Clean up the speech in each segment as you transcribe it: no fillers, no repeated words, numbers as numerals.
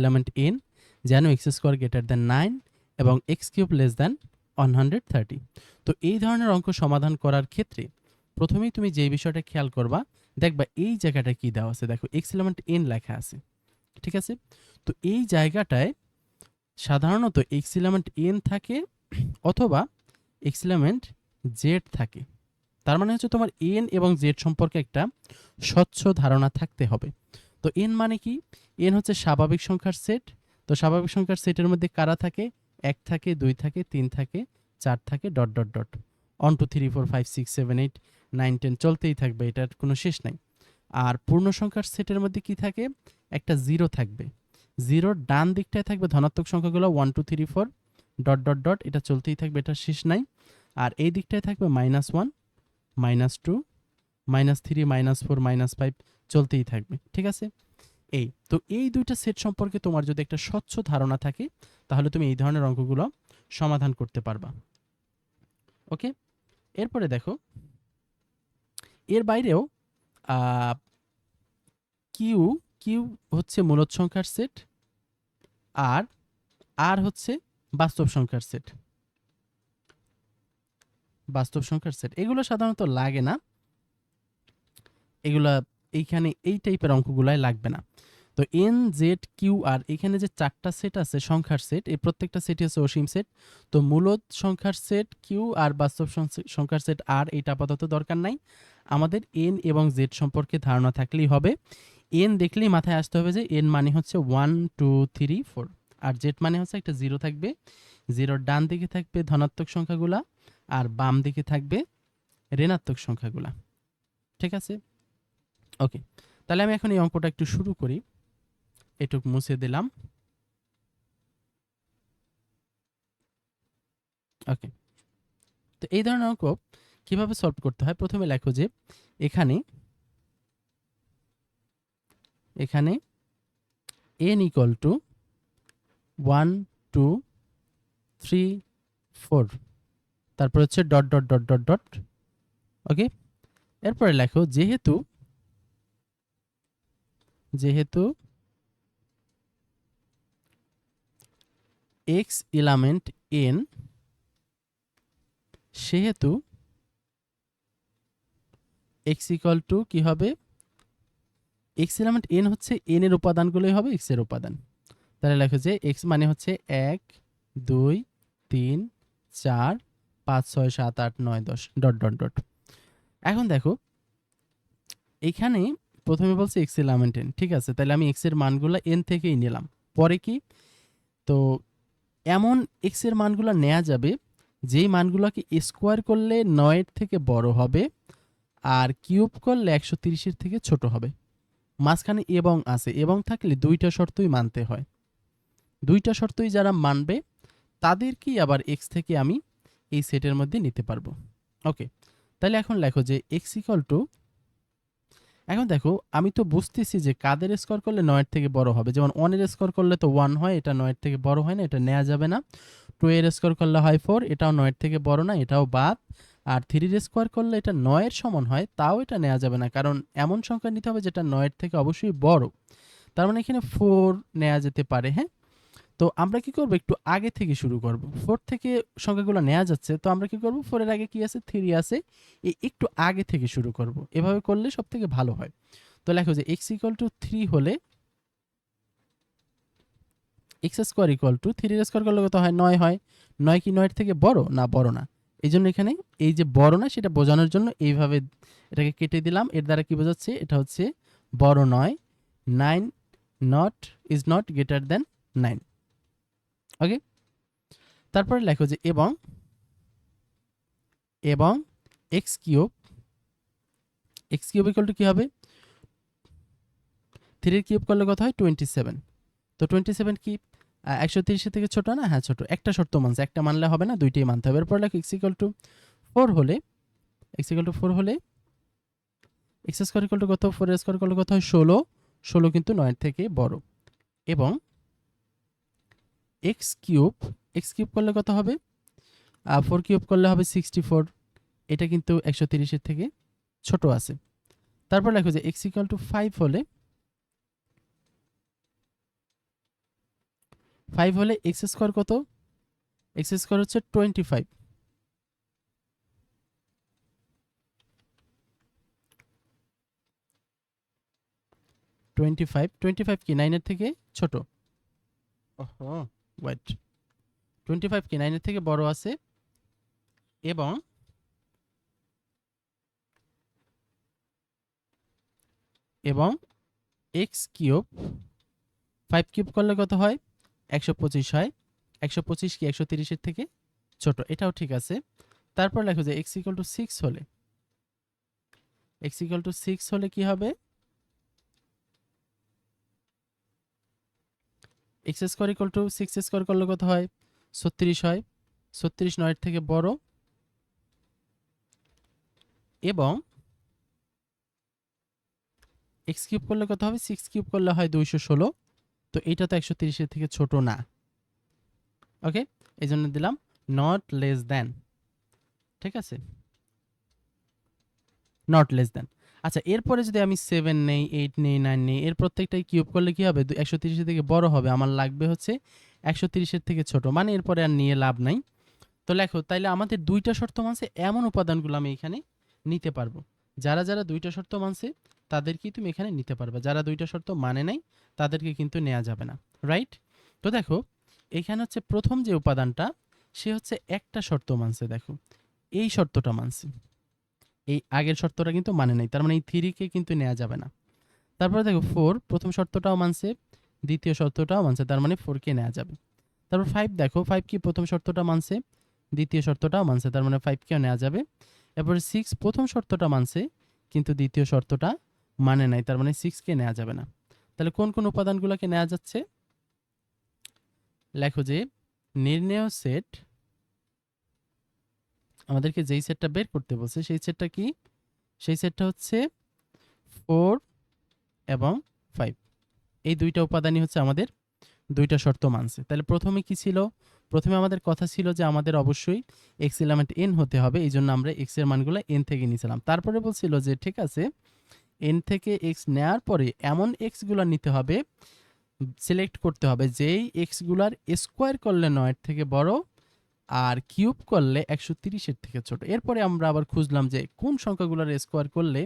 Element n যেন x square greater than 9 এবং x cube less than 130। তো এই ধরনের অঙ্ক সমাধান করার ক্ষেত্রে প্রথমেই তুমি যে বিষয়টা খেয়াল করবা, দেখবা এই জায়গাটা কি দেওয়া আছে, দেখো এক্স এলিমেন্ট n লেখা আছে, ঠিক আছে? তো এই জায়গাটায় সাধারণত এক্স এলিমেন্ট n থাকে অথবা এক্স এলিমেন্ট z থাকে। তার মানে হচ্ছে তোমার n এবং z সম্পর্কে একটা স্বচ্ছ ধারণা থাকতে হবে। তো n মানে কি? n হচ্ছে স্বাভাবিক সংখ্যার সেট। তো স্বাভাবিক সংখ্যার সেটের মধ্যে কারা থাকে? 1 থাকে, 2 থাকে, 3 থাকে, 4 থাকে, ডট ডট ডট 1 2 3 4 5 6 7 8 9 10 চলতেই থাকবে, এটার কোনো শেষ নাই। আর পূর্ণ সংখ্যার সেটের মধ্যে কি থাকে? একটা জিরো থাকবে। জিরোর ডান দিকটায় থাকবে ধনাত্মক সংখ্যাগুলো 1 2 3 4 ডট ডট ডট, এটা চলতেই থাকবে, এটা শেষ নাই। আর এই দিকটায় থাকবে -1 -2 -3 -4 -5 চলতেই থাকবে, ঠিক আছে? তো এই দুইটা সেট সম্পর্কে তোমার যদি একটা স্বচ্ছ ধারণা থাকে তাহলে তুমি এই ধরনের অঙ্কগুলো সমাধান করতে পারবা। ওকে, এরপরে দেখো এর বাইরেও কিউ কিউ হচ্ছে মূলদ সংখ্যার সেট, আর আর হচ্ছে বাস্তব সংখ্যার সেট। বাস্তব সংখ্যার সেট এগুলো সাধারণত লাগে না, এগুলা এইখানে এই টাইপের অঙ্কগুলাই লাগবে না। তো এন জেড কিউ আর এখানে যে চারটা সেট আছে সংখ্যার সেট, এই প্রত্যেকটা সেটই হচ্ছে অসীম সেট। তো মূলদ সংখ্যার সেট কিউ আর বাস্তব সংখ্যার সেট আর, এটা আপাতত দরকার নাই। আমাদের এন এবং জেড সম্পর্কে ধারণা থাকলেই হবে। এন দেখলেই মাথায় আসতে হবে যে এন মানে হচ্ছে 1 2 3 4, আর জেড মানে হচ্ছে একটা জিরো থাকবে, জিরোর ডান দিকে থাকবে ধনাত্মক সংখ্যাগুলা আর বাম দিকে থাকবে ঋণাত্মক সংখ্যাগুলা, ঠিক আছে? ওকে, তাহলে আমি এখন এই অঙ্কটা একটু শুরু করি। এটুক মুছে দিলাম। ওকে, তো এই ধরনের অঙ্ক কিভাবে সলভ করতে হয়? প্রথমে লেখো যে এখানে এখানে n ইকুয়াল টু 1 2 3 4, তারপর হচ্ছে dot dot dot dot dot. Okay, এরপরে লেখো যেহেতু যেহেতু x এলিমেন্ট n, সেহেতু x ইকুয়াল টু কি হবে? x এলিমেন্ট n হচ্ছে n এর উপাদানগুলোই হবে x এর উপাদান। তাহলে লেখো যে x মানে হচ্ছে 1 2 3 4 5 6 7 8 9 10 ডট ডট ডট। এখন দেখো এখানে প্রথমে বলছে x এলিমেন্ট n, ঠিক আছে? তাহলে আমি x এর মানগুলো n থেকেই নিলাম। পরে কি? তো এমন x এর মানগুলো নেওয়া যাবে যেই মানগুলোকে স্কোয়ার করলে 9 এর থেকে বড় হবে আর কিউব করলে 130 এর থেকে ছোট হবে। মাঝখানে এবং আছে, এবং থাকলে দুইটা শর্তই মানতে হয়। দুইটা শর্তই যারা মানবে তাদেরকেই আবার x থেকে আমি এই সেটের মধ্যে নিতে পারবো। ওকে, তাহলে এখন লেখো যে x ইকুয়াল টু, এখন দেখো আমি তো বুঝতেছি যে কাদের স্কোয়ার করলে 9 এর থেকে বড় হবে। যেমন 1 এর স্কোয়ার করলে তো 1 হয়, এটা 9 এর থেকে বড় হয় না, এটা নেওয়া যাবে না। 2 এর স্কোয়ার করলে হয় 4, এটাও 9 এর থেকে বড় না, এটাও বাদ। আর 3 এর স্কোয়ার করলে এটা 9 এর সমান হয়, তাও এটা নেওয়া যাবে না, কারণ এমন সংখ্যা নিতে হবে যেটা 9 এর থেকে অবশ্যই বড়। তার মানে এখানে 4 নেওয়া যেতে পারে। হ্যাঁ, তো আমরা কি করব? একটু আগে থেকে শুরু করব। 4 থেকে সংখ্যাগুলো নেওয়া যাচ্ছে, তো আমরা কি করব? 4 এর আগে কি আছে? 3 আছে, একটু আগে থেকে শুরু করব। এভাবে করলে সবথেকে ভালো হয়। তো লেখো যে x ইকুয়াল টু 3 হলে x স্কোয়ার ইকুয়াল টু 3 এর স্কোয়ার করলে কত হয়? 9 হয়। 9 কি 9 এর থেকে বড়? না, বড় না। এই জন্য এখানে এই যে বড় না সেটা বোঝানোর জন্য এইভাবে এটাকে কেটে দিলাম। এর দ্বারা কি বোঝাচ্ছে? এটা হচ্ছে বড় নয়, 9 not is not greater than 9। ওকে, তারপরে লেখো যে এবং এবং এক্স কিউব ইকুয়াল টু কি হবে? 3 এর কিউব করলে কত হয়? 27। তো 27 কি 130 থেকে ছোট না? হ্যাঁ ছোট। একটা শর্ত মানছে, একটা মানলে হবে না, দুইটাই মানতে হবে। এরপর লেখো x ইকুয়াল টু 4 হলে x স্কয়ার ইকুয়াল টু কত? 4 এর স্কয়ার করলে কত হয়? 16। 16 কিন্তু 9 এর থেকে বড়। এবং x কিউব করলে কত হবে? 4 কিউব করলে হবে 64। এটা কিন্তু 130 এর থেকে ছোট আছে। তারপর লেখো যে x ইকুয়াল টু 5 হলে 5 হলে এক্স স্কোয়ার কত? এক্স স্কোয়ার হচ্ছে 25। 25 কি 9 এর থেকে ছোট? ওহো, ওয়েট, 25 কি 9 এর থেকে বড় আছে এবং এক্স কিউব 5 কিউব করলে কত হয়? 125 হয়। 125 কি 130 এর থেকে ছোট? এটাও ঠিক আছে। তারপর লেখো যে x = 6 হলে, x = 6 হলে কি হবে? x স্কয়ার = 6 স্কয়ার করলে কত হয়? 36 হয়। 36 9 এর থেকে বড় এবং x কিউব করলে কত হবে? 6 কিউব করলে হয় 216। তো এটা তো 130 এর থেকে ছোট না। ওকে, এইজন্য দিলাম নট লেস দ্যান। ঠিক আছে, নট লেস দ্যান। আচ্ছা, এরপরে যদি আমি 7 নেই, 8 নেই, 9 নেই, এর প্রত্যেকটাই কিউব করলে কি হবে? 130 এর থেকে বড় হবে। আমার লাগবে হচ্ছে 130 এর থেকে ছোট, মানে এরপরে আর নিয়ে লাভ নাই। তো লেখো, তাইলে আমাদের দুইটা শর্ত মানছে এমন উপাদানগুলো আমি এখানে নিতে পারবো। যারা যারা দুইটা শর্ত মানছে তাদেরকেই তুমি এখানে নিতে পারবে। যারা দুইটা শর্ত মানে নাই তাদেরকে কিন্তু নেওয়া যাবে না। রাইট? তো দেখো, এখানে হচ্ছে প্রথম যে উপাদানটা, সে হচ্ছে একটা শর্ত মানছে। দেখো, এই শর্তটা মানছে, এই আগের শর্তটা কিন্তু মানে নাই, তার মানে এই 3 কে কিন্তু নেওয়া যাবে না। তারপরে দেখো 4 প্রথম শর্তটাও মানছে, দ্বিতীয় শর্তটাও মানছে, তার মানে 4 কে নেওয়া যাবে। তারপর 5 দেখো, 5 কি প্রথম শর্তটা মানছে, দ্বিতীয় শর্তটাও মানছে, তার মানে 5 কেও নেওয়া যাবে। এরপরে 6 প্রথম শর্তটা মানছে কিন্তু দ্বিতীয় শর্তটা মানে নাই, তার মানে 6 কে নেওয়া যাবে না। তাহলে কোন কোন উপাদানগুলোকে নেওয়া যাচ্ছে? লেখো যে নির্ণেয় সেট, আমাদেরকে যেই সেটটা বের করতে বলছে সেই সেটটা কি? সেই সেটটা হচ্ছে 4 এবং 5। এই দুইটা উপাদানই হচ্ছে আমাদের দুইটা শর্ত মানছে। তাহলে প্রথমে কি ছিল? প্রথমে আমাদের কথা ছিল যে আমাদের অবশ্যই এক্স এলিমেন্ট n হতে হবে, এই জন্য আমরা এক্স এর মানগুলো n থেকে নিয়েছিলাম। তারপরে বলছিল যে ঠিক আছে, n থেকে x নেওয়ার পরে এমন x গুলো নিতে হবে, সিলেক্ট করতে হবে যেই x গুলার স্কোয়ার করলে 9 এর থেকে বড় আর কিউব করলে 130 এর থেকে ছোট। এরপরে আমরা আবার খুঁজলাম যে কোন সংখ্যাগুলোর স্কোয়ার করলে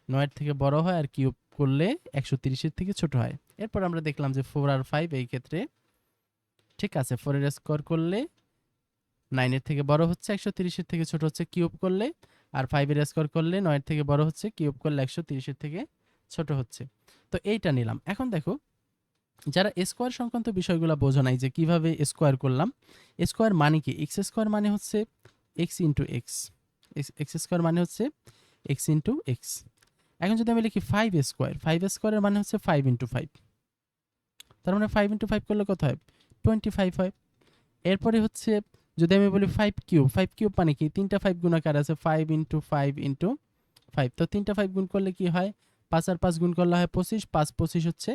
9 এর থেকে বড় হয় আর কিউব করলে 130 এর থেকে ছোট হয়। এরপর আমরা দেখলাম যে 4 আর 5 এই ক্ষেত্রে ঠিক আছে, 4 এর স্কোয়ার করলে 9 এর থেকে বড় হচ্ছে, 130 এর থেকে ছোট হচ্ছে কিউব করলে, আর 5 এর স্কোয়ার করলে 9 এর থেকে বড় হচ্ছে, কিউব করলে 130 এর থেকে ছোট হচ্ছে। তো এইটা নিলাম। এখন দেখো, যারা স্কোয়ার সংক্রান্ত বিষয়গুলো বোঝো নাই যে কিভাবে স্কোয়ার করলাম, স্কোয়ার মানে কি? এক্স স্কোয়ার মানে হচ্ছে x into x, x square মানে হচ্ছে এক্স ইন্টু এক্স। এখন যদি আমি লিখি 5 স্কোয়ার, 5 স্কোয়ারের মানে হচ্ছে 5 ইন্টু 5, তার মানে 5 ইন্টু 5 করলে কত হয়? 25 হয়। এরপরে হচ্ছে যদি আমি বলি 5 কিউব, 5 কিউব মানে কি? তিনটা 5 গুণাকার আছে, 5 ইন্টু 5 ইন্টু 5, তো তিনটা 5 গুণ করলে কি হয়? 5 আর 5 গুণ করলে হয় 25, 5 25 হচ্ছে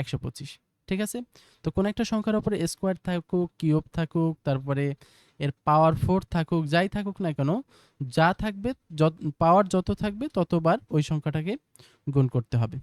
125। ঠিক আছে, তো কোন একটা সংখ্যার উপরে স্কোয়ার থাকুক, কিউব থাকুক, তারপরে এর পাওয়ার 4 থাকুক, যাই থাকুক না কেন, যা থাকবে, পাওয়ার যত থাকবে ততবার ওই সংখ্যাটাকে গুণ করতে হবে।